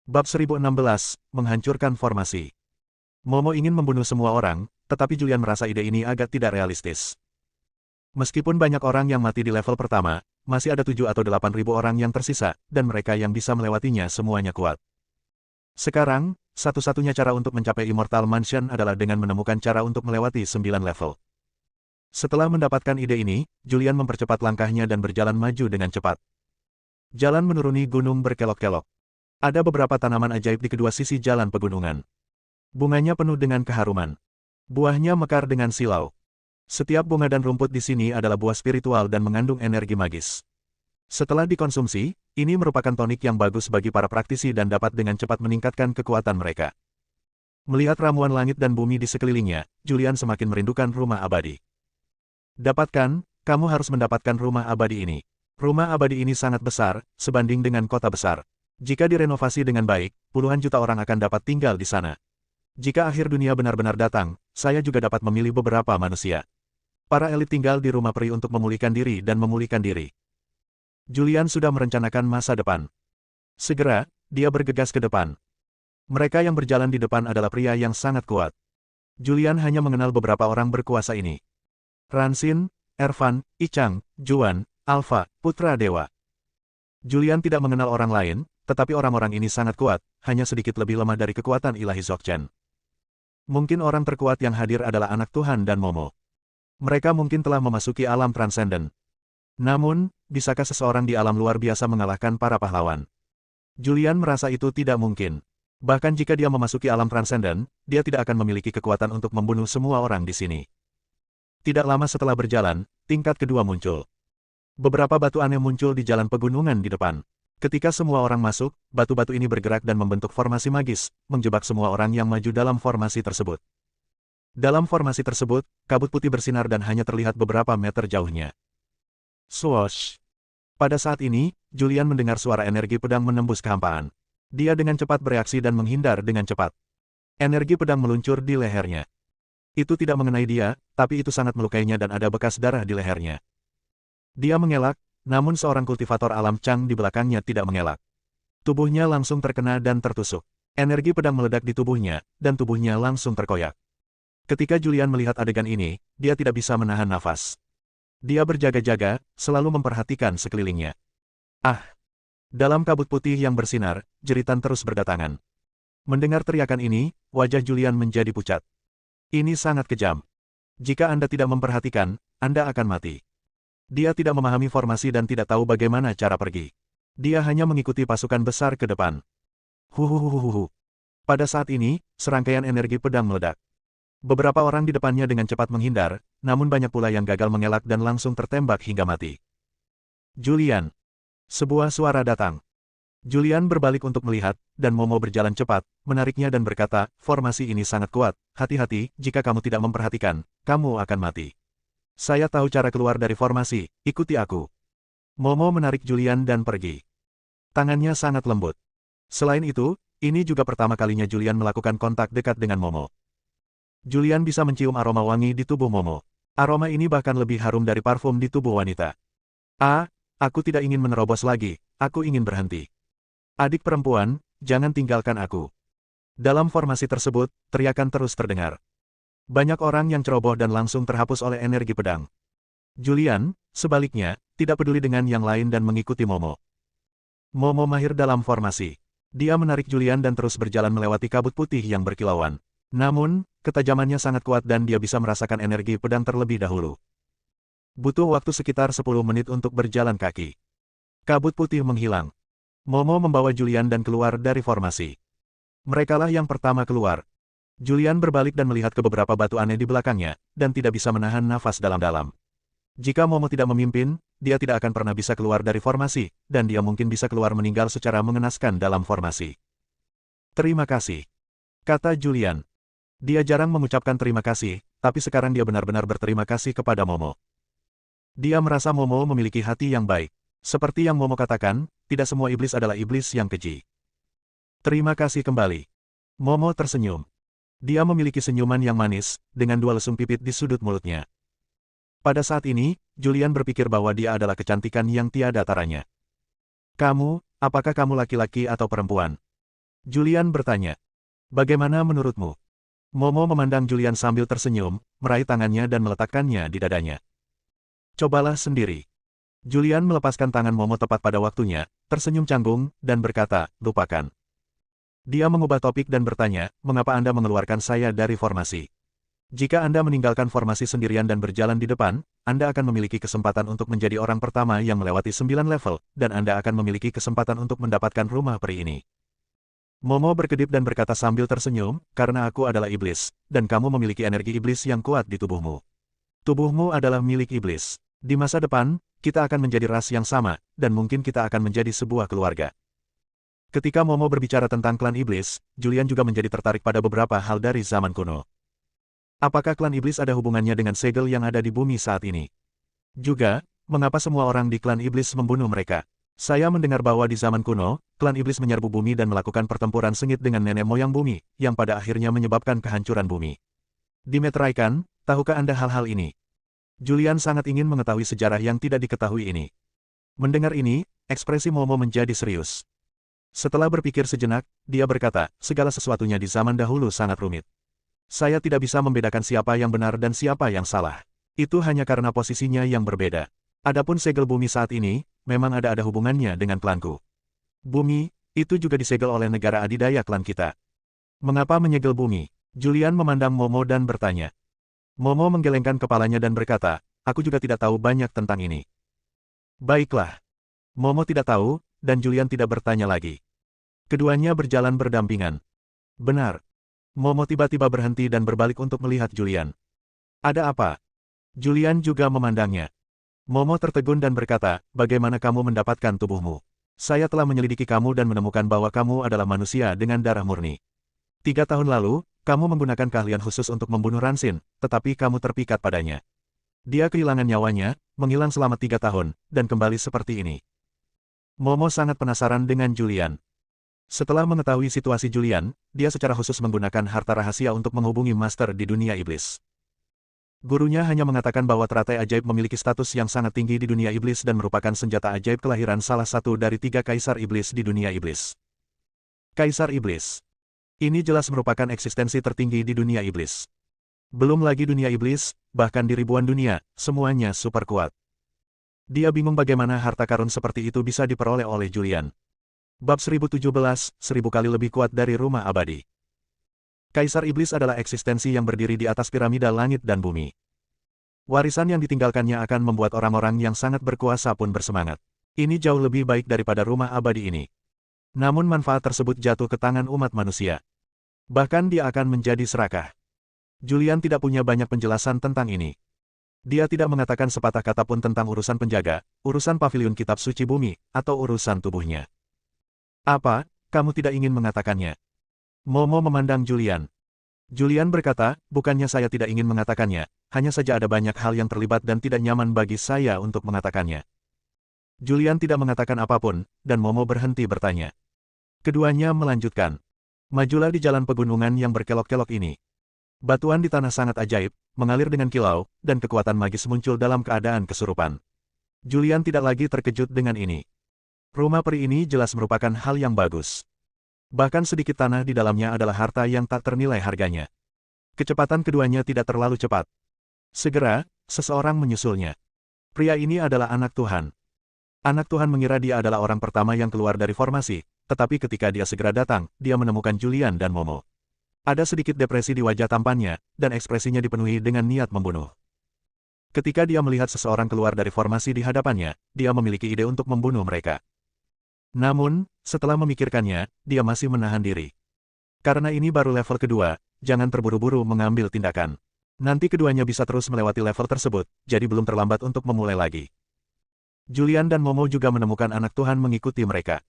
Bab 1016, Menghancurkan Formasi. Momo ingin membunuh semua orang, tetapi Julian merasa ide ini agak tidak realistis. Meskipun banyak orang yang mati di level pertama, masih ada 7 atau 8 ribu orang yang tersisa, dan mereka yang bisa melewatinya semuanya kuat. Sekarang, satu-satunya cara untuk mencapai Immortal Mansion adalah dengan menemukan cara untuk melewati 9 level. Setelah mendapatkan ide ini, Julian mempercepat langkahnya dan berjalan maju dengan cepat. Jalan menuruni gunung berkelok-kelok. Ada beberapa tanaman ajaib di kedua sisi jalan pegunungan. Bunganya penuh dengan keharuman. Buahnya mekar dengan silau. Setiap bunga dan rumput di sini adalah buah spiritual dan mengandung energi magis. Setelah dikonsumsi, ini merupakan tonik yang bagus bagi para praktisi dan dapat dengan cepat meningkatkan kekuatan mereka. Melihat ramuan langit dan bumi di sekelilingnya, Julian semakin merindukan rumah abadi. Dapatkan, kamu harus mendapatkan rumah abadi ini. Rumah abadi ini sangat besar, sebanding dengan kota besar. Jika direnovasi dengan baik, puluhan juta orang akan dapat tinggal di sana. Jika akhir dunia benar-benar datang, saya juga dapat memilih beberapa manusia. Para elit tinggal di rumah peri untuk memulihkan diri dan memulihkan diri. Julian sudah merencanakan masa depan. Segera, dia bergegas ke depan. Mereka yang berjalan di depan adalah pria yang sangat kuat. Julian hanya mengenal beberapa orang berkuasa ini. Ransin, Ervan, Ichang, Juan, Alpha, Putra Dewa. Julian tidak mengenal orang lain, tetapi orang-orang ini sangat kuat, hanya sedikit lebih lemah dari kekuatan ilahi Dzogchen. Mungkin orang terkuat yang hadir adalah anak Tuhan dan Momo. Mereka mungkin telah memasuki alam transenden. Namun, bisakah seseorang di alam luar biasa mengalahkan para pahlawan? Julian merasa itu tidak mungkin. Bahkan jika dia memasuki alam transenden, dia tidak akan memiliki kekuatan untuk membunuh semua orang di sini. Tidak lama setelah berjalan, tingkat kedua muncul. Beberapa batu aneh muncul di jalan pegunungan di depan. Ketika semua orang masuk, batu-batu ini bergerak dan membentuk formasi magis, menjebak semua orang yang maju dalam formasi tersebut. Dalam formasi tersebut, kabut putih bersinar dan hanya terlihat beberapa meter jauhnya. Swoosh! Pada saat ini, Julian mendengar suara energi pedang menembus kehampaan. Dia dengan cepat bereaksi dan menghindar dengan cepat. Energi pedang meluncur di lehernya. Itu tidak mengenai dia, tapi itu sangat melukainya dan ada bekas darah di lehernya. Dia mengelak, namun seorang kultivator alam Chang di belakangnya tidak mengelak. Tubuhnya langsung terkena dan tertusuk. Energi pedang meledak di tubuhnya, dan tubuhnya langsung terkoyak. Ketika Julian melihat adegan ini, dia tidak bisa menahan nafas. Dia berjaga-jaga, selalu memperhatikan sekelilingnya. Ah! Dalam kabut putih yang bersinar, jeritan terus berdatangan. Mendengar teriakan ini, wajah Julian menjadi pucat. Ini sangat kejam. Jika Anda tidak memperhatikan, Anda akan mati. Dia tidak memahami formasi dan tidak tahu bagaimana cara pergi. Dia hanya mengikuti pasukan besar ke depan. Huhuhuhuhu. Pada saat ini, serangkaian energi pedang meledak. Beberapa orang di depannya dengan cepat menghindar, namun banyak pula yang gagal mengelak dan langsung tertembak hingga mati. Julian. Sebuah suara datang. Julian berbalik untuk melihat, dan Momo berjalan cepat, menariknya dan berkata, formasi ini sangat kuat, hati-hati, jika kamu tidak memperhatikan, kamu akan mati. Saya tahu cara keluar dari formasi, ikuti aku. Momo menarik Julian dan pergi. Tangannya sangat lembut. Selain itu, ini juga pertama kalinya Julian melakukan kontak dekat dengan Momo. Julian bisa mencium aroma wangi di tubuh Momo. Aroma ini bahkan lebih harum dari parfum di tubuh wanita. Ah, aku tidak ingin menerobos lagi, aku ingin berhenti. Adik perempuan, jangan tinggalkan aku. Dalam formasi tersebut, teriakan terus terdengar. Banyak orang yang ceroboh dan langsung terhapus oleh energi pedang. Julian, sebaliknya, tidak peduli dengan yang lain dan mengikuti Momo. Momo mahir dalam formasi. Dia menarik Julian dan terus berjalan melewati kabut putih yang berkilauan. Namun, ketajamannya sangat kuat dan dia bisa merasakan energi pedang terlebih dahulu. Butuh waktu sekitar 10 menit untuk berjalan kaki. Kabut putih menghilang. Momo membawa Julian dan keluar dari formasi. Merekalah yang pertama keluar. Julian berbalik dan melihat ke beberapa batu aneh di belakangnya, dan tidak bisa menahan nafas dalam-dalam. Jika Momo tidak memimpin, dia tidak akan pernah bisa keluar dari formasi, dan dia mungkin bisa keluar meninggal secara mengenaskan dalam formasi. Terima kasih, kata Julian. Dia jarang mengucapkan terima kasih, tapi sekarang dia benar-benar berterima kasih kepada Momo. Dia merasa Momo memiliki hati yang baik. Seperti yang Momo katakan, tidak semua iblis adalah iblis yang keji. Terima kasih kembali. Momo tersenyum. Dia memiliki senyuman yang manis, dengan 2 lesung pipit di sudut mulutnya. Pada saat ini, Julian berpikir bahwa dia adalah kecantikan yang tiada taranya. Kamu, apakah kamu laki-laki atau perempuan? Julian bertanya. Bagaimana menurutmu? Momo memandang Julian sambil tersenyum, meraih tangannya dan meletakkannya di dadanya. Cobalah sendiri. Julian melepaskan tangan Momo tepat pada waktunya, tersenyum canggung, dan berkata, lupakan. Dia mengubah topik dan bertanya, mengapa Anda mengeluarkan saya dari formasi? Jika Anda meninggalkan formasi sendirian dan berjalan di depan, Anda akan memiliki kesempatan untuk menjadi orang pertama yang melewati 9 level, dan Anda akan memiliki kesempatan untuk mendapatkan rumah peri ini. Momo berkedip dan berkata sambil tersenyum, karena aku adalah iblis, dan kamu memiliki energi iblis yang kuat di tubuhmu. Tubuhmu adalah milik iblis. Di masa depan, kita akan menjadi ras yang sama, dan mungkin kita akan menjadi sebuah keluarga. Ketika Momo berbicara tentang klan iblis, Julian juga menjadi tertarik pada beberapa hal dari zaman kuno. Apakah klan iblis ada hubungannya dengan segel yang ada di bumi saat ini? Juga, mengapa semua orang di klan iblis membunuh mereka? Saya mendengar bahwa di zaman kuno, klan iblis menyerbu bumi dan melakukan pertempuran sengit dengan nenek moyang bumi, yang pada akhirnya menyebabkan kehancuran bumi. Dimeteraikan, tahukah Anda hal-hal ini? Julian sangat ingin mengetahui sejarah yang tidak diketahui ini. Mendengar ini, ekspresi Momo menjadi serius. Setelah berpikir sejenak, dia berkata, segala sesuatunya di zaman dahulu sangat rumit. Saya tidak bisa membedakan siapa yang benar dan siapa yang salah. Itu hanya karena posisinya yang berbeda. Adapun segel bumi saat ini, memang ada hubungannya dengan klanku. Bumi, itu juga disegel oleh negara adidaya klan kita. Mengapa menyegel bumi? Julian memandang Momo dan bertanya. Momo menggelengkan kepalanya dan berkata, aku juga tidak tahu banyak tentang ini. Baiklah. Momo tidak tahu, dan Julian tidak bertanya lagi. Keduanya berjalan berdampingan. Benar. Momo tiba-tiba berhenti dan berbalik untuk melihat Julian. Ada apa? Julian juga memandangnya. Momo tertegun dan berkata, bagaimana kamu mendapatkan tubuhmu? Saya telah menyelidiki kamu dan menemukan bahwa kamu adalah manusia dengan darah murni. 3 tahun lalu, kamu menggunakan keahlian khusus untuk membunuh Ransin, tetapi kamu terpikat padanya. Dia kehilangan nyawanya, menghilang selama 3 tahun, dan kembali seperti ini. Momo sangat penasaran dengan Julian. Setelah mengetahui situasi Julian, dia secara khusus menggunakan harta rahasia untuk menghubungi master di dunia iblis. Gurunya hanya mengatakan bahwa teratai ajaib memiliki status yang sangat tinggi di dunia iblis dan merupakan senjata ajaib kelahiran salah satu dari 3 kaisar iblis di dunia iblis. Kaisar iblis. Ini jelas merupakan eksistensi tertinggi di dunia iblis. Belum lagi dunia iblis, bahkan di ribuan dunia, semuanya super kuat. Dia bingung bagaimana harta karun seperti itu bisa diperoleh oleh Julian. Bab 1017, 1000 kali lebih kuat dari rumah abadi. Kaisar Iblis adalah eksistensi yang berdiri di atas piramida langit dan bumi. Warisan yang ditinggalkannya akan membuat orang-orang yang sangat berkuasa pun bersemangat. Ini jauh lebih baik daripada rumah abadi ini. Namun manfaat tersebut jatuh ke tangan umat manusia. Bahkan dia akan menjadi serakah. Julian tidak punya banyak penjelasan tentang ini. Dia tidak mengatakan sepatah kata pun tentang urusan penjaga, urusan pavilion kitab suci bumi, atau urusan tubuhnya. Apa, kamu tidak ingin mengatakannya? Momo memandang Julian. Julian berkata, bukannya saya tidak ingin mengatakannya, hanya saja ada banyak hal yang terlibat dan tidak nyaman bagi saya untuk mengatakannya. Julian tidak mengatakan apapun, dan Momo berhenti bertanya. Keduanya melanjutkan. Majulah di jalan pegunungan yang berkelok-kelok ini. Batuan di tanah sangat ajaib, mengalir dengan kilau, dan kekuatan magis muncul dalam keadaan kesurupan. Julian tidak lagi terkejut dengan ini. Rumah peri ini jelas merupakan hal yang bagus. Bahkan sedikit tanah di dalamnya adalah harta yang tak ternilai harganya. Kecepatan keduanya tidak terlalu cepat. Segera, seseorang menyusulnya. Pria ini adalah anak Tuhan. Anak Tuhan mengira dia adalah orang pertama yang keluar dari formasi, tetapi ketika dia segera datang, dia menemukan Julian dan Momo. Ada sedikit depresi di wajah tampannya, dan ekspresinya dipenuhi dengan niat membunuh. Ketika dia melihat seseorang keluar dari formasi di hadapannya, dia memiliki ide untuk membunuh mereka. Namun, setelah memikirkannya, dia masih menahan diri. Karena ini baru level kedua, jangan terburu-buru mengambil tindakan. Nanti keduanya bisa terus melewati level tersebut, jadi belum terlambat untuk memulai lagi. Julian dan Momo juga menemukan anak Tuhan mengikuti mereka.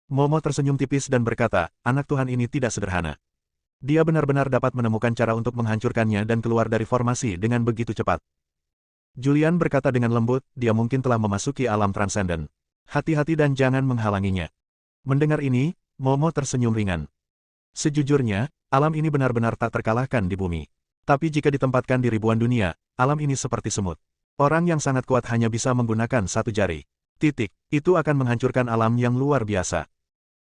Momo tersenyum tipis dan berkata, anak Tuhan ini tidak sederhana. Dia benar-benar dapat menemukan cara untuk menghancurkannya dan keluar dari formasi dengan begitu cepat. Julian berkata dengan lembut, dia mungkin telah memasuki alam transenden. Hati-hati dan jangan menghalanginya. Mendengar ini, Momo tersenyum ringan. Sejujurnya, alam ini benar-benar tak terkalahkan di bumi. Tapi jika ditempatkan di ribuan dunia, alam ini seperti semut. Orang yang sangat kuat hanya bisa menggunakan satu jari. Titik, itu akan menghancurkan alam yang luar biasa.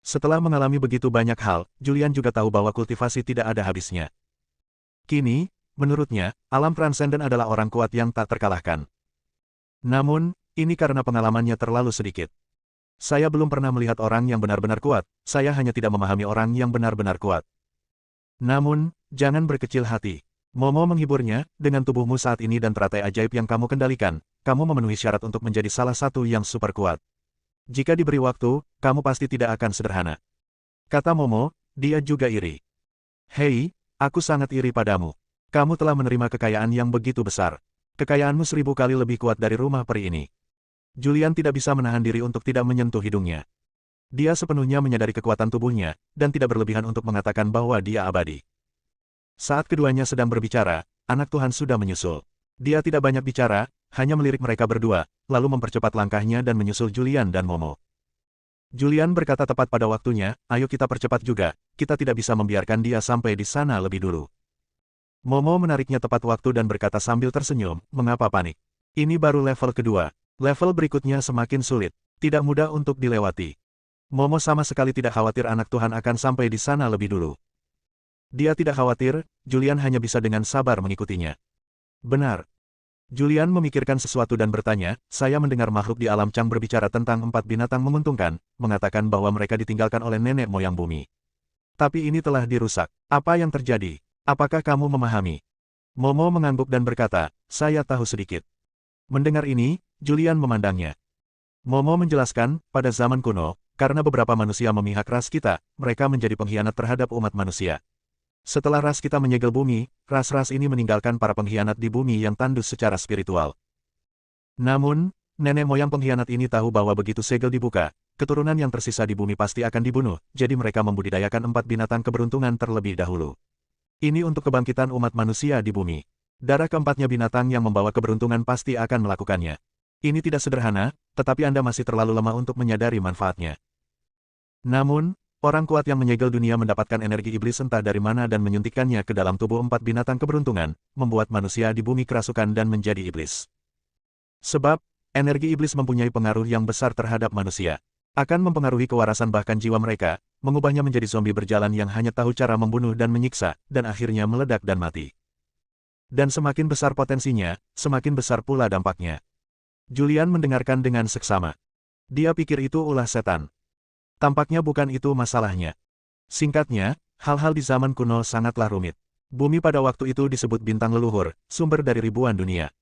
Setelah mengalami begitu banyak hal, Julian juga tahu bahwa kultivasi tidak ada habisnya. Kini, menurutnya, alam transenden adalah orang kuat yang tak terkalahkan. Namun, ini karena pengalamannya terlalu sedikit. Saya belum pernah melihat orang yang benar-benar kuat, saya hanya tidak memahami orang yang benar-benar kuat. Namun, jangan berkecil hati. Momo menghiburnya, dengan tubuhmu saat ini dan teratai ajaib yang kamu kendalikan, kamu memenuhi syarat untuk menjadi salah satu yang super kuat. Jika diberi waktu, kamu pasti tidak akan sederhana. Kata Momo, dia juga iri. Hei, aku sangat iri padamu. Kamu telah menerima kekayaan yang begitu besar. Kekayaanmu 1000 kali lebih kuat dari rumah peri ini. Julian tidak bisa menahan diri untuk tidak menyentuh hidungnya. Dia sepenuhnya menyadari kekuatan tubuhnya, dan tidak berlebihan untuk mengatakan bahwa dia abadi. Saat keduanya sedang berbicara, anak Tuhan sudah menyusul. Dia tidak banyak bicara, hanya melirik mereka berdua, lalu mempercepat langkahnya dan menyusul Julian dan Momo. Julian berkata tepat pada waktunya, ayo kita percepat juga, kita tidak bisa membiarkan dia sampai di sana lebih dulu. Momo menariknya tepat waktu dan berkata sambil tersenyum, mengapa panik? Ini baru level kedua. Level berikutnya semakin sulit, tidak mudah untuk dilewati. Momo sama sekali tidak khawatir anak Tuhan akan sampai di sana lebih dulu. Dia tidak khawatir, Julian hanya bisa dengan sabar mengikutinya. Benar. Julian memikirkan sesuatu dan bertanya, saya mendengar makhluk di alam Chang berbicara tentang 4 binatang menguntungkan, mengatakan bahwa mereka ditinggalkan oleh nenek moyang bumi. Tapi ini telah dirusak. Apa yang terjadi? Apakah kamu memahami? Momo mengangguk dan berkata, saya tahu sedikit. Mendengar ini, Julian memandangnya. Momo menjelaskan, pada zaman kuno, karena beberapa manusia memihak ras kita, mereka menjadi pengkhianat terhadap umat manusia. Setelah ras kita menyegel bumi, ras-ras ini meninggalkan para pengkhianat di bumi yang tandus secara spiritual. Namun, nenek moyang pengkhianat ini tahu bahwa begitu segel dibuka, keturunan yang tersisa di bumi pasti akan dibunuh, jadi mereka membudidayakan 4 binatang keberuntungan terlebih dahulu. Ini untuk kebangkitan umat manusia di bumi. Darah keempatnya binatang yang membawa keberuntungan pasti akan melakukannya. Ini tidak sederhana, tetapi Anda masih terlalu lemah untuk menyadari manfaatnya. Namun, orang kuat yang menyegel dunia mendapatkan energi iblis entah dari mana dan menyuntikkannya ke dalam tubuh 4 binatang keberuntungan, membuat manusia di bumi kerasukan dan menjadi iblis. Sebab, energi iblis mempunyai pengaruh yang besar terhadap manusia. Akan mempengaruhi kewarasan bahkan jiwa mereka, mengubahnya menjadi zombie berjalan yang hanya tahu cara membunuh dan menyiksa, dan akhirnya meledak dan mati. Dan semakin besar potensinya, semakin besar pula dampaknya. Julian mendengarkan dengan seksama. Dia pikir itu ulah setan. Tampaknya bukan itu masalahnya. Singkatnya, hal-hal di zaman kuno sangatlah rumit. Bumi pada waktu itu disebut bintang leluhur, sumber dari ribuan dunia.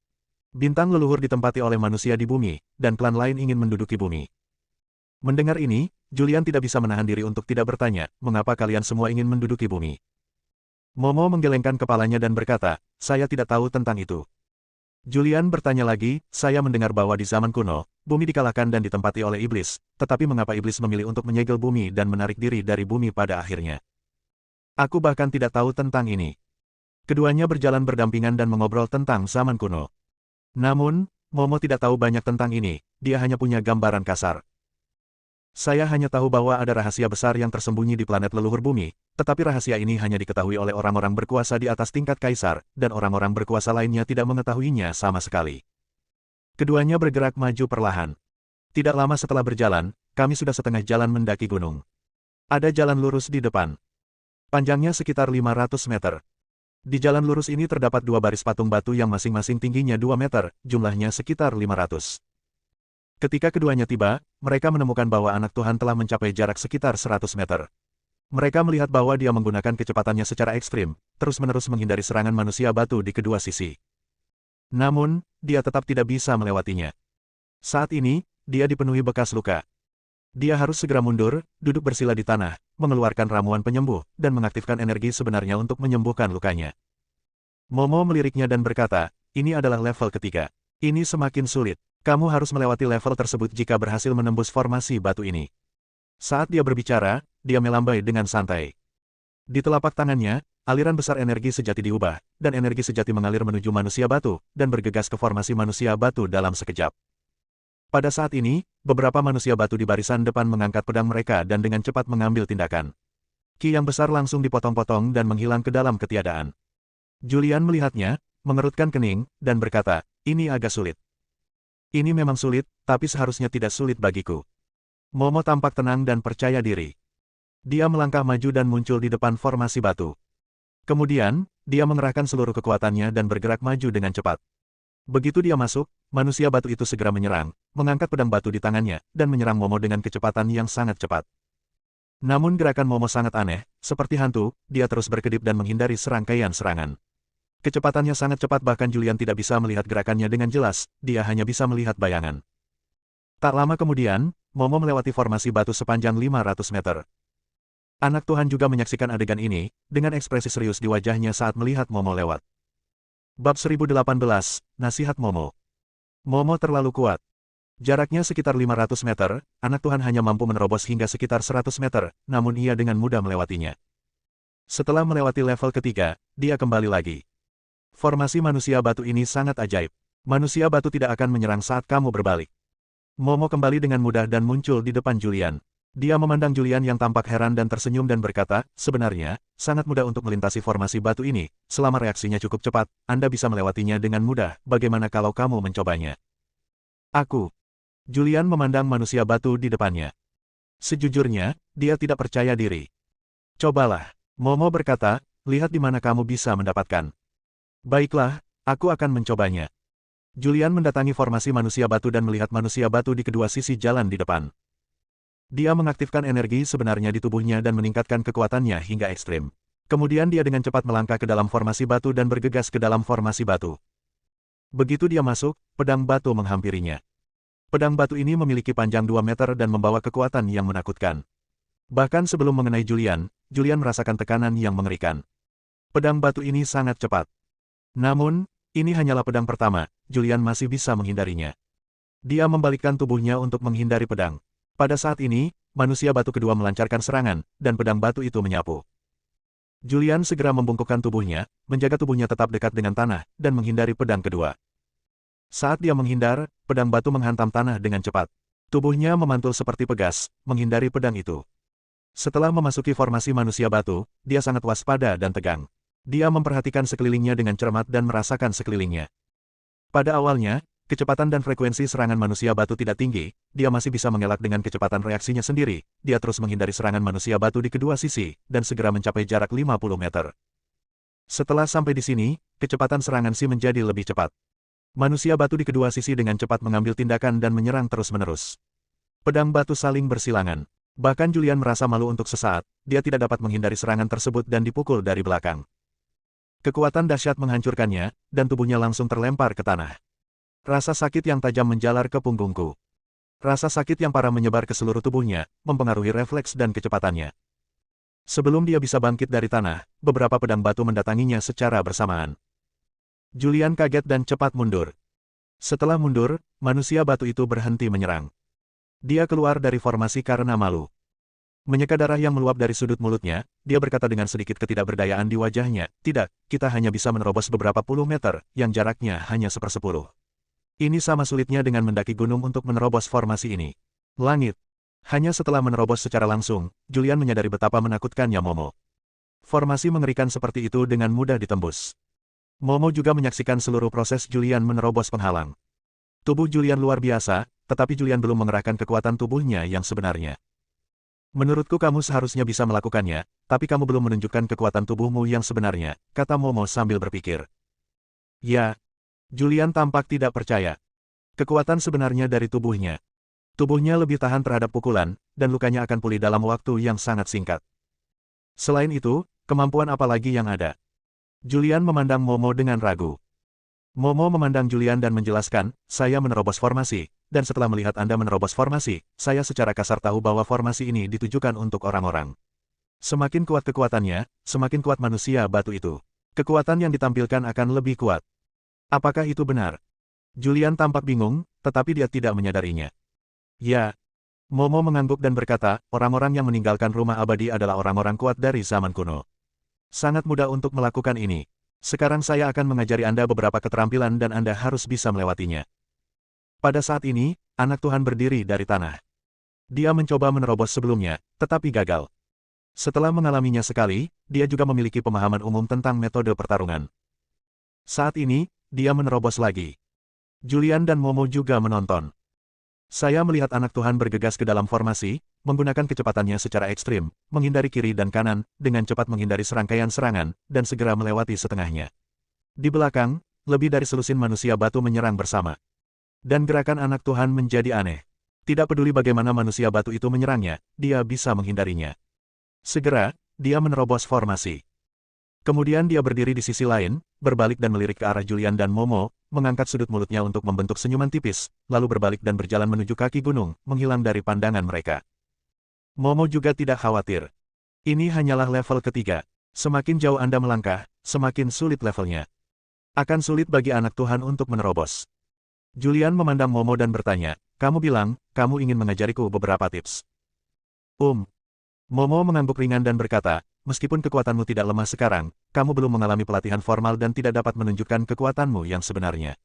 Bintang leluhur ditempati oleh manusia di bumi, dan klan lain ingin menduduki bumi. Mendengar ini, Julian tidak bisa menahan diri untuk tidak bertanya, mengapa kalian semua ingin menduduki bumi? Momo menggelengkan kepalanya dan berkata, saya tidak tahu tentang itu. Julian bertanya lagi, saya mendengar bahwa di zaman kuno, bumi dikalahkan dan ditempati oleh iblis, tetapi mengapa iblis memilih untuk menyegel bumi dan menarik diri dari bumi pada akhirnya? Aku bahkan tidak tahu tentang ini. Keduanya berjalan berdampingan dan mengobrol tentang zaman kuno. Namun, Momo tidak tahu banyak tentang ini, dia hanya punya gambaran kasar. Saya hanya tahu bahwa ada rahasia besar yang tersembunyi di planet leluhur bumi, tetapi rahasia ini hanya diketahui oleh orang-orang berkuasa di atas tingkat kaisar, dan orang-orang berkuasa lainnya tidak mengetahuinya sama sekali. Keduanya bergerak maju perlahan. Tidak lama setelah berjalan, kami sudah setengah jalan mendaki gunung. Ada jalan lurus di depan. Panjangnya sekitar 500 meter. Di jalan lurus ini terdapat 2 baris patung batu yang masing-masing tingginya 2 meter, jumlahnya sekitar 500. Ketika keduanya tiba, mereka menemukan bahwa anak Tuhan telah mencapai jarak sekitar 100 meter. Mereka melihat bahwa dia menggunakan kecepatannya secara ekstrim, terus-menerus menghindari serangan manusia batu di kedua sisi. Namun, dia tetap tidak bisa melewatinya. Saat ini, dia dipenuhi bekas luka. Dia harus segera mundur, duduk bersila di tanah, mengeluarkan ramuan penyembuh, dan mengaktifkan energi sebenarnya untuk menyembuhkan lukanya. Momo meliriknya dan berkata, ini adalah level ketiga. Ini semakin sulit. Kamu harus melewati level tersebut jika berhasil menembus formasi batu ini. Saat dia berbicara, dia melambai dengan santai. Di telapak tangannya, aliran besar energi sejati diubah, dan energi sejati mengalir menuju manusia batu, dan bergegas ke formasi manusia batu dalam sekejap. Pada saat ini, beberapa manusia batu di barisan depan mengangkat pedang mereka dan dengan cepat mengambil tindakan. Ki yang besar langsung dipotong-potong dan menghilang ke dalam ketiadaan. Julian melihatnya, mengerutkan kening, dan berkata, ini agak sulit. Ini memang sulit, tapi seharusnya tidak sulit bagiku. Momo tampak tenang dan percaya diri. Dia melangkah maju dan muncul di depan formasi batu. Kemudian, dia mengerahkan seluruh kekuatannya dan bergerak maju dengan cepat. Begitu dia masuk, manusia batu itu segera menyerang, mengangkat pedang batu di tangannya, dan menyerang Momo dengan kecepatan yang sangat cepat. Namun gerakan Momo sangat aneh, seperti hantu, dia terus berkedip dan menghindari serangkaian serangan. Kecepatannya sangat cepat bahkan Julian tidak bisa melihat gerakannya dengan jelas, dia hanya bisa melihat bayangan. Tak lama kemudian, Momo melewati formasi batu sepanjang 500 meter. Anak Tuhan juga menyaksikan adegan ini, dengan ekspresi serius di wajahnya saat melihat Momo lewat. Bab 1018, Nasihat Momo. Momo terlalu kuat. Jaraknya sekitar 500 meter, anak Tuhan hanya mampu menerobos hingga sekitar 100 meter, namun ia dengan mudah melewatinya. Setelah melewati level ketiga, dia kembali lagi. Formasi manusia batu ini sangat ajaib. Manusia batu tidak akan menyerang saat kamu berbalik. Momo kembali dengan mudah dan muncul di depan Julian. Dia memandang Julian yang tampak heran dan tersenyum dan berkata, sebenarnya, sangat mudah untuk melintasi formasi batu ini, selama reaksinya cukup cepat, Anda bisa melewatinya dengan mudah, bagaimana kalau kamu mencobanya? Aku. Julian memandang manusia batu di depannya. Sejujurnya, dia tidak percaya diri. Cobalah. Momo berkata, lihat di mana kamu bisa mendapatkan. Baiklah, aku akan mencobanya. Julian mendatangi formasi manusia batu dan melihat manusia batu di kedua sisi jalan di depan. Dia mengaktifkan energi sebenarnya di tubuhnya dan meningkatkan kekuatannya hingga ekstrim. Kemudian dia dengan cepat melangkah ke dalam formasi batu dan bergegas ke dalam formasi batu. Begitu dia masuk, pedang batu menghampirinya. Pedang batu ini memiliki panjang 2 meter dan membawa kekuatan yang menakutkan. Bahkan sebelum mengenai Julian, Julian merasakan tekanan yang mengerikan. Pedang batu ini sangat cepat. Namun, ini hanyalah pedang pertama, Julian masih bisa menghindarinya. Dia membalikkan tubuhnya untuk menghindari pedang. Pada saat ini, manusia batu kedua melancarkan serangan, dan pedang batu itu menyapu. Julian segera membungkukkan tubuhnya, menjaga tubuhnya tetap dekat dengan tanah, dan menghindari pedang kedua. Saat dia menghindar, pedang batu menghantam tanah dengan cepat. Tubuhnya memantul seperti pegas, menghindari pedang itu. Setelah memasuki formasi manusia batu, dia sangat waspada dan tegang. Dia memperhatikan sekelilingnya dengan cermat dan merasakan sekelilingnya. Pada awalnya, kecepatan dan frekuensi serangan manusia batu tidak tinggi, dia masih bisa mengelak dengan kecepatan reaksinya sendiri, dia terus menghindari serangan manusia batu di kedua sisi, dan segera mencapai jarak 50 meter. Setelah sampai di sini, kecepatan serangan Si menjadi lebih cepat. Manusia batu di kedua sisi dengan cepat mengambil tindakan dan menyerang terus-menerus. Pedang batu saling bersilangan. Bahkan Julian merasa malu untuk sesaat, dia tidak dapat menghindari serangan tersebut dan dipukul dari belakang. Kekuatan dahsyat menghancurkannya, dan tubuhnya langsung terlempar ke tanah. Rasa sakit yang tajam menjalar ke punggungku. Rasa sakit yang parah menyebar ke seluruh tubuhnya, mempengaruhi refleks dan kecepatannya. Sebelum dia bisa bangkit dari tanah, beberapa pedang batu mendatanginya secara bersamaan. Julian kaget dan cepat mundur. Setelah mundur, manusia batu itu berhenti menyerang. Dia keluar dari formasi karena malu. Menyeka darah yang meluap dari sudut mulutnya, dia berkata dengan sedikit ketidakberdayaan di wajahnya, tidak, kita hanya bisa menerobos beberapa puluh meter, yang jaraknya hanya 1/10. Ini sama sulitnya dengan mendaki gunung untuk menerobos formasi ini. Langit. Hanya setelah menerobos secara langsung, Julian menyadari betapa menakutkannya Momo. Formasi mengerikan seperti itu dengan mudah ditembus. Momo juga menyaksikan seluruh proses Julian menerobos penghalang. Tubuh Julian luar biasa, tetapi Julian belum mengerahkan kekuatan tubuhnya yang sebenarnya. Menurutku kamu seharusnya bisa melakukannya, tapi kamu belum menunjukkan kekuatan tubuhmu yang sebenarnya, kata Momo sambil berpikir. Ya. Julian tampak tidak percaya. Kekuatan sebenarnya dari tubuhnya. Tubuhnya lebih tahan terhadap pukulan, dan lukanya akan pulih dalam waktu yang sangat singkat. Selain itu, kemampuan apa lagi yang ada? Julian memandang Momo dengan ragu. Momo memandang Julian dan menjelaskan, saya menerobos formasi, dan setelah melihat Anda menerobos formasi, saya secara kasar tahu bahwa formasi ini ditujukan untuk orang-orang. Semakin kuat kekuatannya, semakin kuat manusia batu itu. Kekuatan yang ditampilkan akan lebih kuat. Apakah itu benar? Julian tampak bingung, tetapi dia tidak menyadarinya. Ya. Momo mengangguk dan berkata, orang-orang yang meninggalkan rumah abadi adalah orang-orang kuat dari zaman kuno. Sangat mudah untuk melakukan ini. Sekarang saya akan mengajari Anda beberapa keterampilan dan Anda harus bisa melewatinya. Pada saat ini, anak Tuhan berdiri dari tanah. Dia mencoba menerobos sebelumnya, tetapi gagal. Setelah mengalaminya sekali, dia juga memiliki pemahaman umum tentang metode pertarungan. Saat ini, dia menerobos lagi. Julian dan Momo juga menonton. Saya melihat anak Tuhan bergegas ke dalam formasi, menggunakan kecepatannya secara ekstrim, menghindari kiri dan kanan, dengan cepat menghindari serangkaian serangan, dan segera melewati setengahnya. Di belakang, lebih dari selusin manusia batu menyerang bersama. Dan gerakan anak Tuhan menjadi aneh. Tidak peduli bagaimana manusia batu itu menyerangnya, dia bisa menghindarinya. Segera, dia menerobos formasi. Kemudian dia berdiri di sisi lain, berbalik dan melirik ke arah Julian dan Momo, mengangkat sudut mulutnya untuk membentuk senyuman tipis, lalu berbalik dan berjalan menuju kaki gunung, menghilang dari pandangan mereka. Momo juga tidak khawatir. Ini hanyalah level ketiga. Semakin jauh Anda melangkah, semakin sulit levelnya. Akan sulit bagi anak Tuhan untuk menerobos. Julian memandang Momo dan bertanya, "Kamu bilang, kamu ingin mengajariku beberapa tips." Momo mengangguk ringan dan berkata, "Meskipun kekuatanmu tidak lemah sekarang, kamu belum mengalami pelatihan formal dan tidak dapat menunjukkan kekuatanmu yang sebenarnya.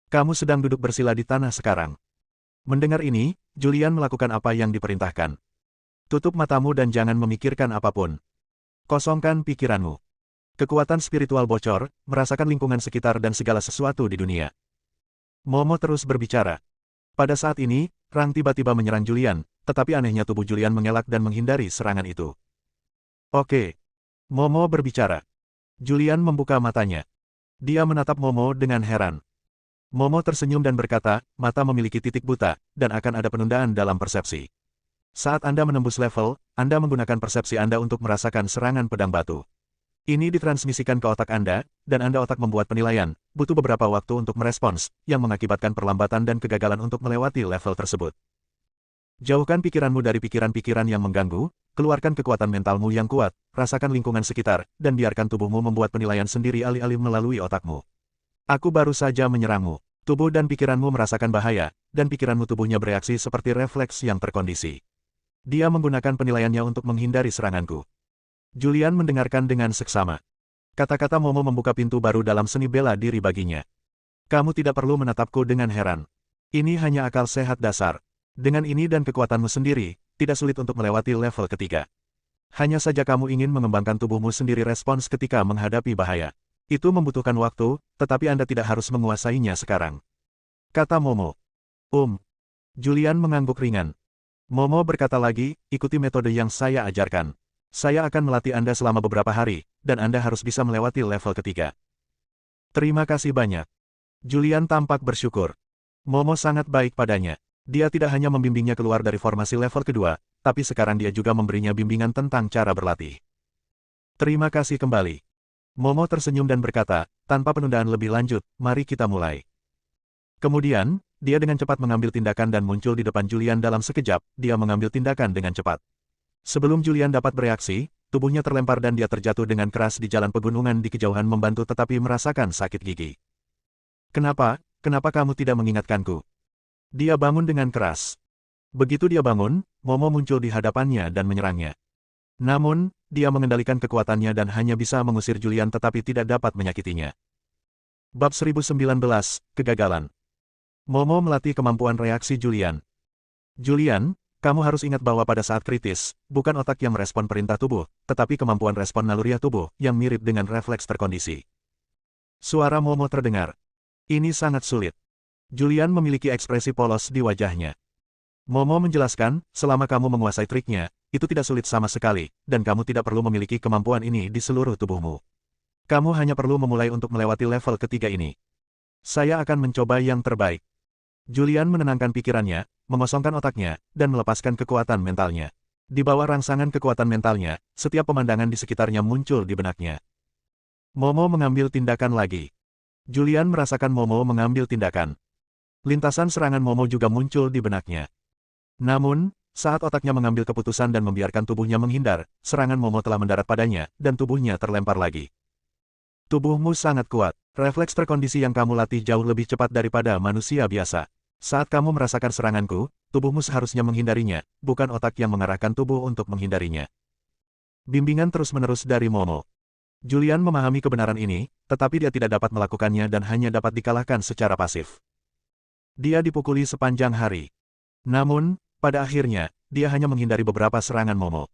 Kamu sedang duduk bersila di tanah sekarang." Mendengar ini, Julian melakukan apa yang diperintahkan. "Tutup matamu dan jangan memikirkan apapun. Kosongkan pikiranmu. Kekuatan spiritual bocor, merasakan lingkungan sekitar dan segala sesuatu di dunia." Momo terus berbicara. Pada saat ini, Rang tiba-tiba menyerang Julian, tetapi anehnya tubuh Julian mengelak dan menghindari serangan itu. "Oke." Momo berbicara. Julian membuka matanya. Dia menatap Momo dengan heran. Momo tersenyum dan berkata, "Mata memiliki titik buta, dan akan ada penundaan dalam persepsi. Saat Anda menembus level, Anda menggunakan persepsi Anda untuk merasakan serangan pedang batu. Ini ditransmisikan ke otak Anda, dan Anda otak membuat penilaian, butuh beberapa waktu untuk merespons, yang mengakibatkan perlambatan dan kegagalan untuk melewati level tersebut. Jauhkan pikiranmu dari pikiran-pikiran yang mengganggu, keluarkan kekuatan mentalmu yang kuat, rasakan lingkungan sekitar, dan biarkan tubuhmu membuat penilaian sendiri alih-alih melalui otakmu. Aku baru saja menyerangmu. Tubuh dan pikiranmu merasakan bahaya, dan pikiranmu tubuhnya bereaksi seperti refleks yang terkondisi. Dia menggunakan penilaiannya untuk menghindari seranganku." Julian mendengarkan dengan seksama. Kata-kata Momo membuka pintu baru dalam seni bela diri baginya. "Kamu tidak perlu menatapku dengan heran. Ini hanya akal sehat dasar. Dengan ini dan kekuatanmu sendiri, tidak sulit untuk melewati level ketiga. Hanya saja kamu ingin mengembangkan tubuhmu sendiri respons ketika menghadapi bahaya. Itu membutuhkan waktu, tetapi Anda tidak harus menguasainya sekarang," kata Momo. Julian mengangguk ringan. Momo berkata lagi, "Ikuti metode yang saya ajarkan. Saya akan melatih Anda selama beberapa hari, dan Anda harus bisa melewati level ketiga." "Terima kasih banyak." Julian tampak bersyukur. Momo sangat baik padanya. Dia tidak hanya membimbingnya keluar dari formasi level kedua, tapi sekarang dia juga memberinya bimbingan tentang cara berlatih. "Terima kasih kembali." Momo tersenyum dan berkata, "Tanpa penundaan lebih lanjut, mari kita mulai." Kemudian, dia dengan cepat mengambil tindakan dan muncul di depan Julian dalam sekejap, dia mengambil tindakan dengan cepat. Sebelum Julian dapat bereaksi, tubuhnya terlempar dan dia terjatuh dengan keras di jalan pegunungan di kejauhan membantu tetapi merasakan sakit gigi. Kenapa kamu tidak mengingatkanku?" Dia bangun dengan keras. Begitu dia bangun, Momo muncul di hadapannya dan menyerangnya. Namun, dia mengendalikan kekuatannya dan hanya bisa mengusir Julian tetapi tidak dapat menyakitinya. Bab 1019, Kegagalan. Momo melatih kemampuan reaksi Julian. "Julian, kamu harus ingat bahwa pada saat kritis, bukan otak yang merespon perintah tubuh, tetapi kemampuan respon naluriah tubuh yang mirip dengan refleks terkondisi." Suara Momo terdengar. "Ini sangat sulit." Julian memiliki ekspresi polos di wajahnya. Momo menjelaskan, "Selama kamu menguasai triknya, itu tidak sulit sama sekali, dan kamu tidak perlu memiliki kemampuan ini di seluruh tubuhmu. Kamu hanya perlu memulai untuk melewati level ketiga ini. Saya akan mencoba yang terbaik." Julian menenangkan pikirannya, mengosongkan otaknya, dan melepaskan kekuatan mentalnya. Di bawah rangsangan kekuatan mentalnya, setiap pemandangan di sekitarnya muncul di benaknya. Momo mengambil tindakan lagi. Julian merasakan Momo mengambil tindakan. Lintasan serangan Momo juga muncul di benaknya. Namun, saat otaknya mengambil keputusan dan membiarkan tubuhnya menghindar, serangan Momo telah mendarat padanya, dan tubuhnya terlempar lagi. "Tubuhmu sangat kuat. Refleks terkondisi yang kamu latih jauh lebih cepat daripada manusia biasa. Saat kamu merasakan seranganku, tubuhmu seharusnya menghindarinya, bukan otak yang mengarahkan tubuh untuk menghindarinya." Bimbingan terus-menerus dari Momo. Julian memahami kebenaran ini, tetapi dia tidak dapat melakukannya dan hanya dapat dikalahkan secara pasif. Dia dipukuli sepanjang hari. Namun, pada akhirnya, dia hanya menghindari beberapa serangan Momo.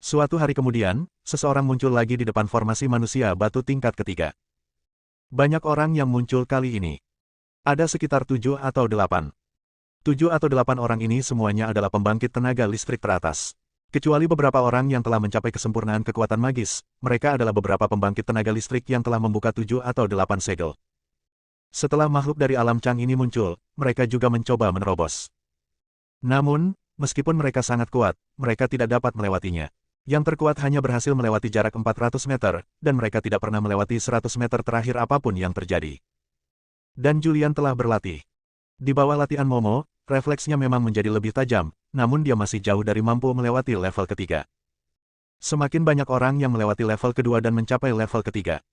Suatu hari kemudian, seseorang muncul lagi di depan formasi manusia batu tingkat ketiga. Banyak orang yang muncul kali ini. Ada sekitar 7 atau 8. 7 atau 8 orang ini semuanya adalah pembangkit tenaga listrik teratas. Kecuali beberapa orang yang telah mencapai kesempurnaan kekuatan magis, mereka adalah beberapa pembangkit tenaga listrik yang telah membuka 7 atau 8 segel. Setelah makhluk dari alam Chang ini muncul, mereka juga mencoba menerobos. Namun, meskipun mereka sangat kuat, mereka tidak dapat melewatinya. Yang terkuat hanya berhasil melewati jarak 400 meter, dan mereka tidak pernah melewati 100 meter terakhir apapun yang terjadi. Dan Julian telah berlatih. Di bawah latihan Momo, refleksnya memang menjadi lebih tajam, namun dia masih jauh dari mampu melewati level ketiga. Semakin banyak orang yang melewati level kedua dan mencapai level ketiga.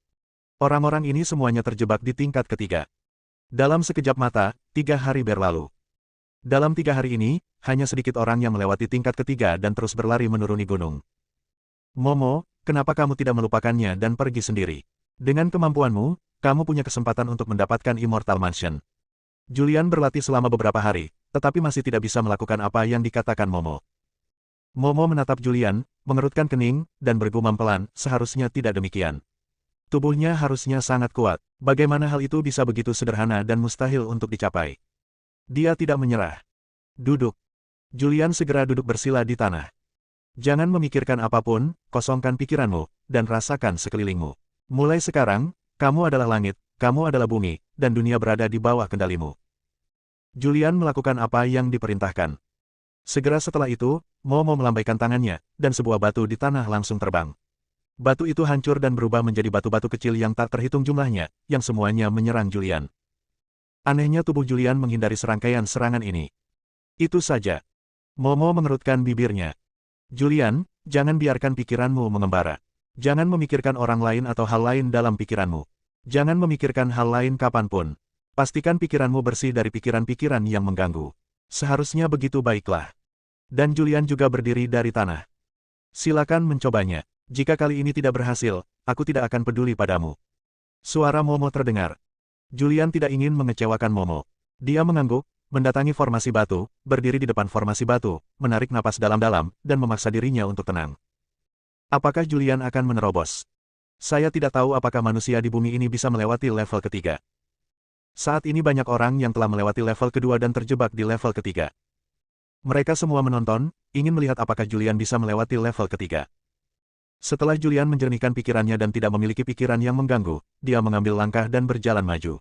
Orang-orang ini semuanya terjebak di tingkat ketiga. Dalam sekejap mata, 3 hari berlalu. Dalam 3 hari ini, hanya sedikit orang yang melewati tingkat ketiga dan terus berlari menuruni gunung. Momo, kenapa kamu tidak melupakannya dan pergi sendiri? Dengan kemampuanmu, kamu punya kesempatan untuk mendapatkan Immortal Mansion. Julian berlatih selama beberapa hari, tetapi masih tidak bisa melakukan apa yang dikatakan Momo. Momo menatap Julian, mengerutkan kening, dan bergumam pelan, seharusnya tidak demikian. Tubuhnya harusnya sangat kuat. Bagaimana hal itu bisa begitu sederhana dan mustahil untuk dicapai? Dia tidak menyerah. Duduk. Julian segera duduk bersila di tanah. Jangan memikirkan apapun, kosongkan pikiranmu, dan rasakan sekelilingmu. Mulai sekarang, kamu adalah langit, kamu adalah bumi, dan dunia berada di bawah kendalimu. Julian melakukan apa yang diperintahkan. Segera setelah itu, Momo melambaikan tangannya, dan sebuah batu di tanah langsung terbang. Batu itu hancur dan berubah menjadi batu-batu kecil yang tak terhitung jumlahnya, yang semuanya menyerang Julian. Anehnya tubuh Julian menghindari serangkaian serangan ini. Itu saja. Momo mengerutkan bibirnya. Julian, jangan biarkan pikiranmu mengembara. Jangan memikirkan orang lain atau hal lain dalam pikiranmu. Jangan memikirkan hal lain kapanpun. Pastikan pikiranmu bersih dari pikiran-pikiran yang mengganggu. Seharusnya begitu baiklah. Dan Julian juga berdiri dari tanah. Silakan mencobanya. Jika kali ini tidak berhasil, aku tidak akan peduli padamu. Suara Momo terdengar. Julian tidak ingin mengecewakan Momo. Dia mengangguk, mendatangi formasi batu, berdiri di depan formasi batu, menarik napas dalam-dalam, dan memaksa dirinya untuk tenang. Apakah Julian akan menerobos? Saya tidak tahu apakah manusia di bumi ini bisa melewati level ketiga. Saat ini banyak orang yang telah melewati level kedua dan terjebak di level ketiga. Mereka semua menonton, ingin melihat apakah Julian bisa melewati level ketiga. Setelah Julian menjernihkan pikirannya dan tidak memiliki pikiran yang mengganggu, dia mengambil langkah dan berjalan maju.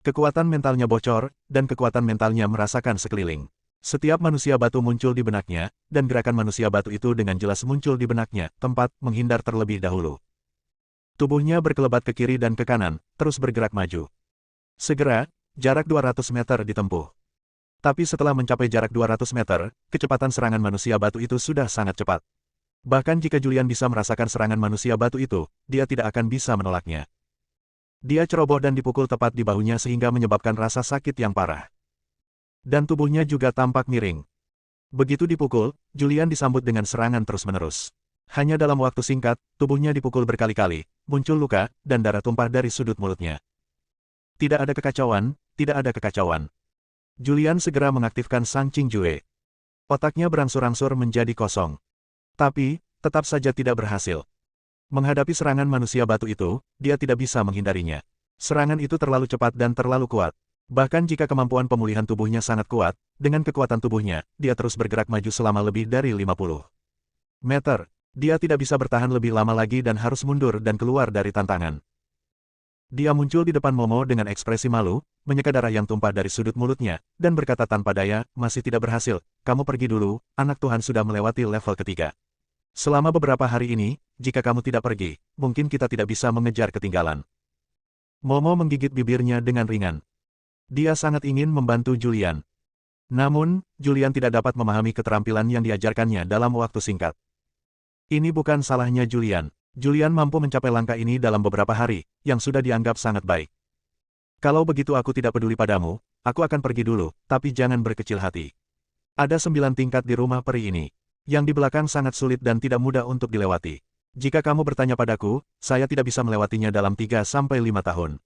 Kekuatan mentalnya bocor, dan kekuatan mentalnya merasakan sekeliling. Setiap manusia batu muncul di benaknya, dan gerakan manusia batu itu dengan jelas muncul di benaknya, tempat menghindar terlebih dahulu. Tubuhnya berkelebat ke kiri dan ke kanan, terus bergerak maju. Segera, jarak 200 meter ditempuh. Tapi setelah mencapai jarak 200 meter, kecepatan serangan manusia batu itu sudah sangat cepat. Bahkan jika Julian bisa merasakan serangan manusia batu itu, dia tidak akan bisa menolaknya. Dia ceroboh dan dipukul tepat di bahunya sehingga menyebabkan rasa sakit yang parah. Dan tubuhnya juga tampak miring. Begitu dipukul, Julian disambut dengan serangan terus-menerus. Hanya dalam waktu singkat, tubuhnya dipukul berkali-kali, muncul luka, dan darah tumpah dari sudut mulutnya. Tidak ada kekacauan, tidak ada kekacauan. Julian segera mengaktifkan Sang Qing Jue. Otaknya berangsur-angsur menjadi kosong. Tapi, tetap saja tidak berhasil. Menghadapi serangan manusia batu itu, dia tidak bisa menghindarinya. Serangan itu terlalu cepat dan terlalu kuat. Bahkan jika kemampuan pemulihan tubuhnya sangat kuat, dengan kekuatan tubuhnya, dia terus bergerak maju selama lebih dari 50 meter. Dia tidak bisa bertahan lebih lama lagi dan harus mundur dan keluar dari tantangan. Dia muncul di depan Momo dengan ekspresi malu, menyeka darah yang tumpah dari sudut mulutnya, dan berkata tanpa daya, masih tidak berhasil, kamu pergi dulu, anak Tuhan sudah melewati level ketiga. Selama beberapa hari ini, jika kamu tidak pergi, mungkin kita tidak bisa mengejar ketinggalan. Momo menggigit bibirnya dengan ringan. Dia sangat ingin membantu Julian. Namun, Julian tidak dapat memahami keterampilan yang diajarkannya dalam waktu singkat. Ini bukan salahnya Julian. Julian mampu mencapai langkah ini dalam beberapa hari, yang sudah dianggap sangat baik. Kalau begitu aku tidak peduli padamu, aku akan pergi dulu, tapi jangan berkecil hati. Ada 9 tingkat di rumah peri ini. Yang di belakang sangat sulit dan tidak mudah untuk dilewati. Jika kamu bertanya padaku, saya tidak bisa melewatinya dalam 3-5 tahun.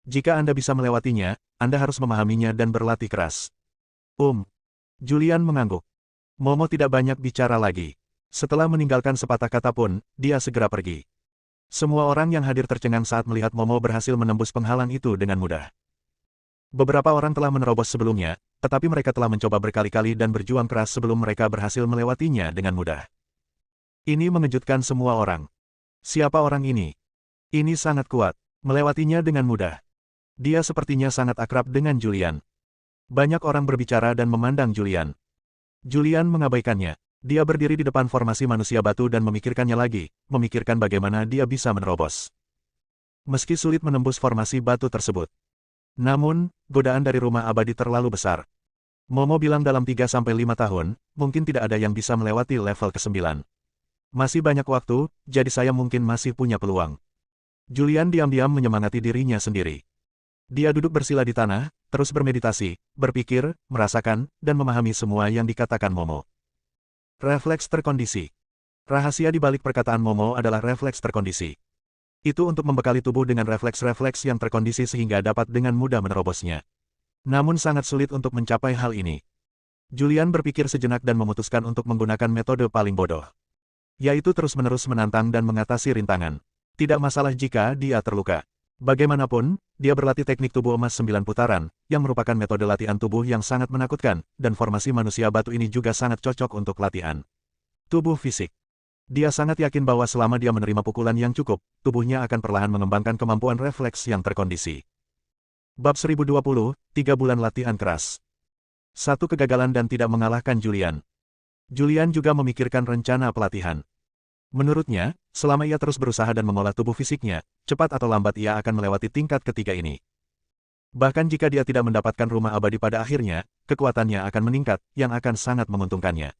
Jika Anda bisa melewatinya, Anda harus memahaminya dan berlatih keras. Julian mengangguk. Momo tidak banyak bicara lagi. Setelah meninggalkan sepatah kata pun, dia segera pergi. Semua orang yang hadir tercengang saat melihat Momo berhasil menembus penghalang itu dengan mudah. Beberapa orang telah menerobos sebelumnya, tetapi mereka telah mencoba berkali-kali dan berjuang keras sebelum mereka berhasil melewatinya dengan mudah. Ini mengejutkan semua orang. Siapa orang ini? Ini sangat kuat. Melewatinya dengan mudah. Dia sepertinya sangat akrab dengan Julian. Banyak orang berbicara dan memandang Julian. Julian mengabaikannya. Dia berdiri di depan formasi manusia batu dan memikirkannya lagi, memikirkan bagaimana dia bisa menerobos. Meski sulit menembus formasi batu tersebut. Namun, godaan dari rumah abadi terlalu besar. Momo bilang dalam 3-5 tahun, mungkin tidak ada yang bisa melewati level ke-9. Masih banyak waktu, jadi saya mungkin masih punya peluang. Julian diam-diam menyemangati dirinya sendiri. Dia duduk bersila di tanah, terus bermeditasi, berpikir, merasakan, dan memahami semua yang dikatakan Momo. Refleks terkondisi. Rahasia di balik perkataan Momo adalah refleks terkondisi. Itu untuk membekali tubuh dengan refleks-refleks yang terkondisi sehingga dapat dengan mudah menerobosnya. Namun sangat sulit untuk mencapai hal ini. Julian berpikir sejenak dan memutuskan untuk menggunakan metode paling bodoh. Yaitu terus-menerus menantang dan mengatasi rintangan. Tidak masalah jika dia terluka. Bagaimanapun, dia berlatih teknik tubuh emas 9 putaran, yang merupakan metode latihan tubuh yang sangat menakutkan, dan formasi manusia batu ini juga sangat cocok untuk latihan tubuh fisik. Dia sangat yakin bahwa selama dia menerima pukulan yang cukup, tubuhnya akan perlahan mengembangkan kemampuan refleks yang terkondisi. Bab 1020, 3 bulan latihan keras. Satu kegagalan dan tidak mengalahkan Julian. Julian juga memikirkan rencana pelatihan. Menurutnya, selama ia terus berusaha dan mengolah tubuh fisiknya, cepat atau lambat ia akan melewati tingkat ketiga ini. Bahkan jika dia tidak mendapatkan rumah abadi pada akhirnya, kekuatannya akan meningkat, yang akan sangat menguntungkannya.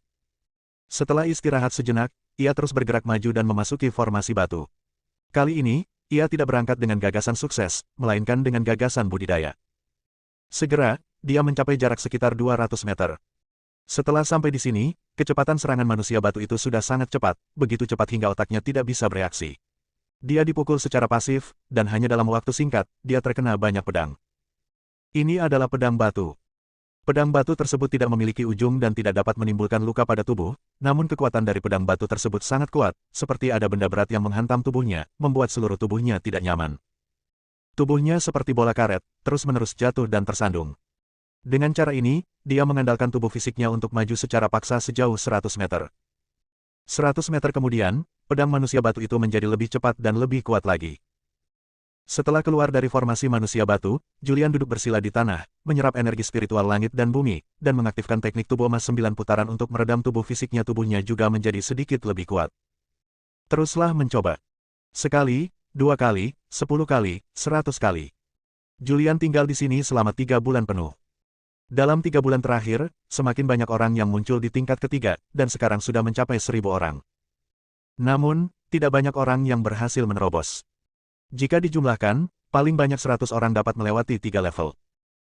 Setelah istirahat sejenak, ia terus bergerak maju dan memasuki formasi batu. Kali ini, ia tidak berangkat dengan gagasan sukses, melainkan dengan gagasan budidaya. Segera, dia mencapai jarak sekitar 200 meter. Setelah sampai di sini, kecepatan serangan manusia batu itu sudah sangat cepat, begitu cepat hingga otaknya tidak bisa bereaksi. Dia dipukul secara pasif, dan hanya dalam waktu singkat, dia terkena banyak pedang. Ini adalah pedang batu. Pedang batu tersebut tidak memiliki ujung dan tidak dapat menimbulkan luka pada tubuh, namun kekuatan dari pedang batu tersebut sangat kuat, seperti ada benda berat yang menghantam tubuhnya, membuat seluruh tubuhnya tidak nyaman. Tubuhnya seperti bola karet, terus-menerus jatuh dan tersandung. Dengan cara ini, dia mengandalkan tubuh fisiknya untuk maju secara paksa sejauh 100 meter. 100 meter kemudian, pedang manusia batu itu menjadi lebih cepat dan lebih kuat lagi. Setelah keluar dari formasi manusia batu, Julian duduk bersila di tanah, menyerap energi spiritual langit dan bumi, dan mengaktifkan teknik tubuh emas 9 putaran untuk meredam tubuh fisiknya. Tubuhnya juga menjadi sedikit lebih kuat. Teruslah mencoba. Sekali, 2 kali, 10 kali, 100 kali. Julian tinggal di sini selama 3 bulan penuh. Dalam 3 bulan terakhir, semakin banyak orang yang muncul di tingkat ketiga, dan sekarang sudah mencapai 1000 orang. Namun, tidak banyak orang yang berhasil menerobos. Jika dijumlahkan, paling banyak 100 orang dapat melewati 3 level.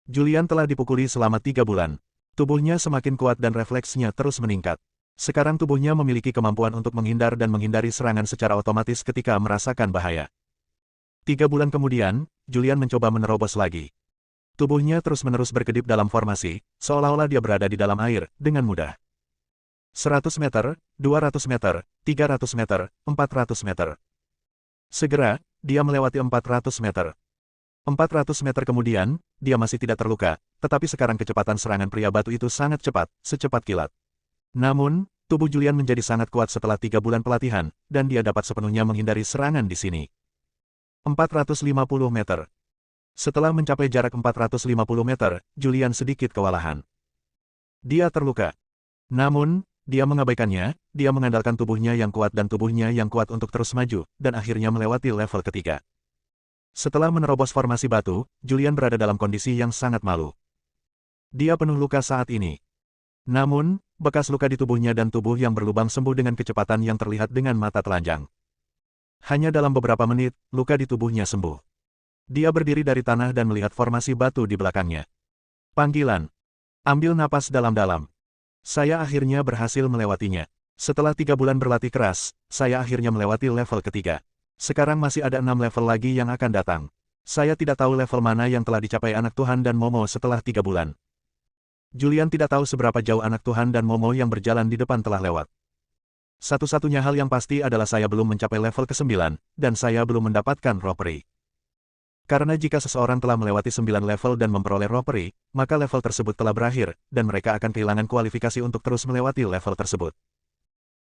Julian telah dipukuli selama 3 bulan. Tubuhnya semakin kuat dan refleksnya terus meningkat. Sekarang tubuhnya memiliki kemampuan untuk menghindar dan menghindari serangan secara otomatis ketika merasakan bahaya. 3 bulan kemudian, Julian mencoba menerobos lagi. Tubuhnya terus-menerus berkedip dalam formasi, seolah-olah dia berada di dalam air, dengan mudah. 100 meter, 200 meter, 300 meter, 400 meter. Segera, dia melewati 400 meter. 400 meter kemudian, dia masih tidak terluka, tetapi sekarang kecepatan serangan pria batu itu sangat cepat, secepat kilat. Namun, tubuh Julian menjadi sangat kuat setelah 3 bulan pelatihan, dan dia dapat sepenuhnya menghindari serangan di sini. 450 meter. Setelah mencapai jarak 450 meter, Julian sedikit kewalahan. Dia terluka. Namun, dia mengabaikannya, dia mengandalkan tubuhnya yang kuat dan tubuhnya yang kuat untuk terus maju, dan akhirnya melewati level ketiga. Setelah menerobos formasi batu, Julian berada dalam kondisi yang sangat malu. Dia penuh luka saat ini. Namun, bekas luka di tubuhnya dan tubuh yang berlubang sembuh dengan kecepatan yang terlihat dengan mata telanjang. Hanya dalam beberapa menit, luka di tubuhnya sembuh. Dia berdiri dari tanah dan melihat formasi batu di belakangnya. Panggilan. Ambil napas dalam-dalam. Saya akhirnya berhasil melewatinya. Setelah 3 bulan berlatih keras, saya akhirnya melewati level ketiga. Sekarang masih ada 6 level lagi yang akan datang. Saya tidak tahu level mana yang telah dicapai anak Tuhan dan Momo setelah 3 bulan. Julian tidak tahu seberapa jauh anak Tuhan dan Momo yang berjalan di depan telah lewat. Satu-satunya hal yang pasti adalah saya belum mencapai level ke-9, dan saya belum mendapatkan roh peri. Karena jika seseorang telah melewati 9 level dan memperoleh roh peri, maka level tersebut telah berakhir, dan mereka akan kehilangan kualifikasi untuk terus melewati level tersebut.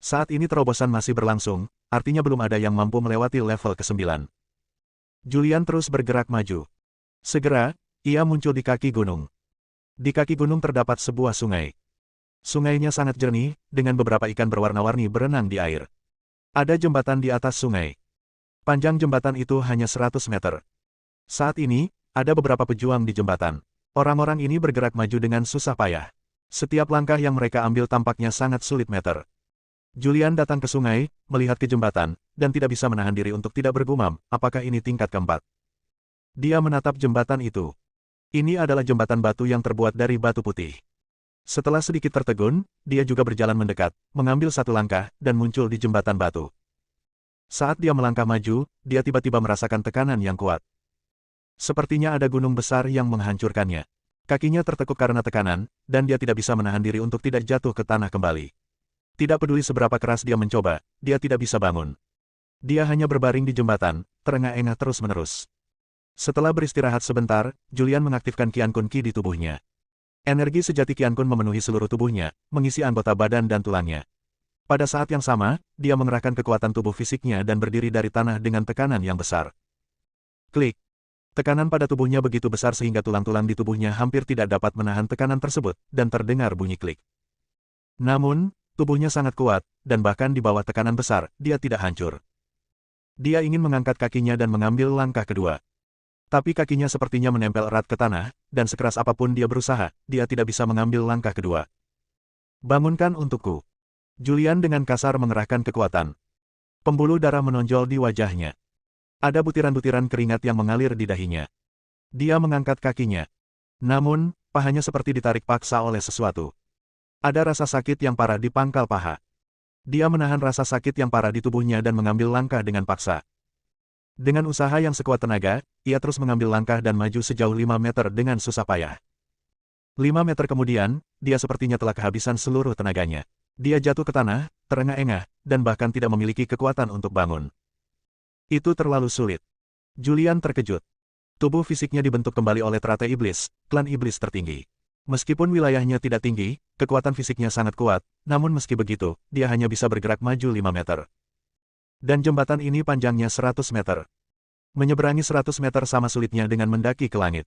Saat ini terobosan masih berlangsung, artinya belum ada yang mampu melewati level ke-9. Julian terus bergerak maju. Segera, ia muncul di kaki gunung. Di kaki gunung terdapat sebuah sungai. Sungainya sangat jernih, dengan beberapa ikan berwarna-warni berenang di air. Ada jembatan di atas sungai. Panjang jembatan itu hanya 100 meter. Saat ini, ada beberapa pejuang di jembatan. Orang-orang ini bergerak maju dengan susah payah. Setiap langkah yang mereka ambil tampaknya sangat sulit meter. Julian datang ke sungai, melihat ke jembatan, dan tidak bisa menahan diri untuk tidak bergumam, apakah ini tingkat keempat. Dia menatap jembatan itu. Ini adalah jembatan batu yang terbuat dari batu putih. Setelah sedikit tertegun, dia juga berjalan mendekat, mengambil satu langkah, dan muncul di jembatan batu. Saat dia melangkah maju, dia tiba-tiba merasakan tekanan yang kuat. Sepertinya ada gunung besar yang menghancurkannya. Kakinya tertekuk karena tekanan, dan dia tidak bisa menahan diri untuk tidak jatuh ke tanah kembali. Tidak peduli seberapa keras dia mencoba, dia tidak bisa bangun. Dia hanya berbaring di jembatan, terengah-engah terus-menerus. Setelah beristirahat sebentar, Julian mengaktifkan Qian Kun Qi di tubuhnya. Energi sejati Qian Kun memenuhi seluruh tubuhnya, mengisi anggota badan dan tulangnya. Pada saat yang sama, dia mengerahkan kekuatan tubuh fisiknya dan berdiri dari tanah dengan tekanan yang besar. Klik. Tekanan pada tubuhnya begitu besar sehingga tulang-tulang di tubuhnya hampir tidak dapat menahan tekanan tersebut, dan terdengar bunyi klik. Namun, tubuhnya sangat kuat, dan bahkan di bawah tekanan besar, dia tidak hancur. Dia ingin mengangkat kakinya dan mengambil langkah kedua. Tapi kakinya sepertinya menempel erat ke tanah, dan sekeras apapun dia berusaha, dia tidak bisa mengambil langkah kedua. Bangunkan untukku. Julian dengan kasar mengerahkan kekuatan. Pembuluh darah menonjol di wajahnya. Ada butiran-butiran keringat yang mengalir di dahinya. Dia mengangkat kakinya. Namun, pahanya seperti ditarik paksa oleh sesuatu. Ada rasa sakit yang parah di pangkal paha. Dia menahan rasa sakit yang parah di tubuhnya dan mengambil langkah dengan paksa. Dengan usaha yang sekuat tenaga, ia terus mengambil langkah dan maju sejauh 5 meter dengan susah payah. 5 meter kemudian, dia sepertinya telah kehabisan seluruh tenaganya. Dia jatuh ke tanah, terengah-engah, dan bahkan tidak memiliki kekuatan untuk bangun. Itu terlalu sulit. Julian terkejut. Tubuh fisiknya dibentuk kembali oleh teratai iblis, klan iblis tertinggi. Meskipun wilayahnya tidak tinggi, kekuatan fisiknya sangat kuat, namun meski begitu, dia hanya bisa bergerak maju 5 meter. Dan jembatan ini panjangnya 100 meter. Menyeberangi 100 meter sama sulitnya dengan mendaki ke langit.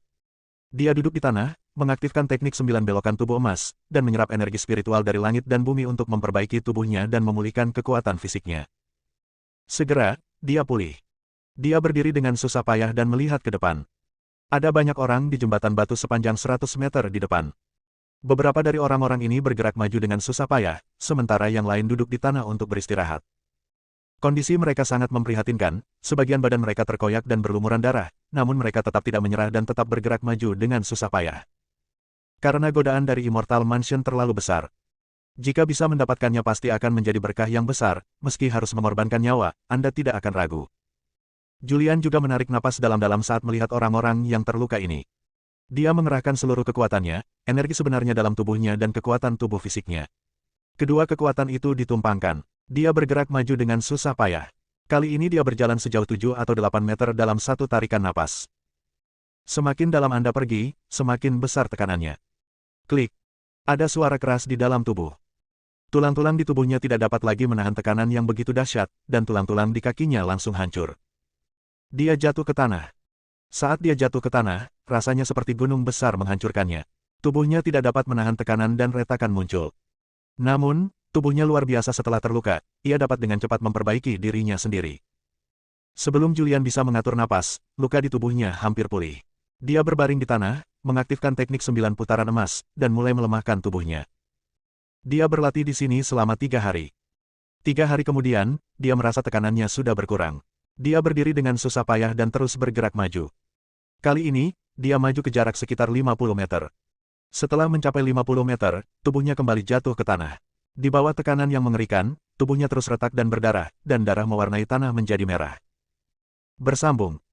Dia duduk di tanah, mengaktifkan teknik 9 belokan tubuh emas, dan menyerap energi spiritual dari langit dan bumi untuk memperbaiki tubuhnya dan memulihkan kekuatan fisiknya. Segera, dia pulih. Dia berdiri dengan susah payah dan melihat ke depan. Ada banyak orang di jembatan batu sepanjang 100 meter di depan. Beberapa dari orang-orang ini bergerak maju dengan susah payah, sementara yang lain duduk di tanah untuk beristirahat. Kondisi mereka sangat memprihatinkan, sebagian badan mereka terkoyak dan berlumuran darah, namun mereka tetap tidak menyerah dan tetap bergerak maju dengan susah payah. Karena godaan dari Immortal Mansion terlalu besar. Jika bisa mendapatkannya pasti akan menjadi berkah yang besar, meski harus mengorbankan nyawa, Anda tidak akan ragu. Julian juga menarik napas dalam-dalam saat melihat orang-orang yang terluka ini. Dia mengerahkan seluruh kekuatannya, energi sebenarnya dalam tubuhnya dan kekuatan tubuh fisiknya. Kedua kekuatan itu ditumpangkan. Dia bergerak maju dengan susah payah. Kali ini dia berjalan sejauh 7 atau 8 meter dalam satu tarikan napas. Semakin dalam Anda pergi, semakin besar tekanannya. Klik. Ada suara keras di dalam tubuh. Tulang-tulang di tubuhnya tidak dapat lagi menahan tekanan yang begitu dahsyat, dan tulang-tulang di kakinya langsung hancur. Dia jatuh ke tanah. Saat dia jatuh ke tanah, rasanya seperti gunung besar menghancurkannya. Tubuhnya tidak dapat menahan tekanan dan retakan muncul. Namun, tubuhnya luar biasa setelah terluka, ia dapat dengan cepat memperbaiki dirinya sendiri. Sebelum Julian bisa mengatur napas, luka di tubuhnya hampir pulih. Dia berbaring di tanah, mengaktifkan teknik 9 putaran emas, dan mulai melemahkan tubuhnya. Dia berlatih di sini selama 3 hari. 3 hari kemudian, dia merasa tekanannya sudah berkurang. Dia berdiri dengan susah payah dan terus bergerak maju. Kali ini, dia maju ke jarak sekitar 50 meter. Setelah mencapai 50 meter, tubuhnya kembali jatuh ke tanah. Di bawah tekanan yang mengerikan, tubuhnya terus retak dan berdarah, dan darah mewarnai tanah menjadi merah. Bersambung.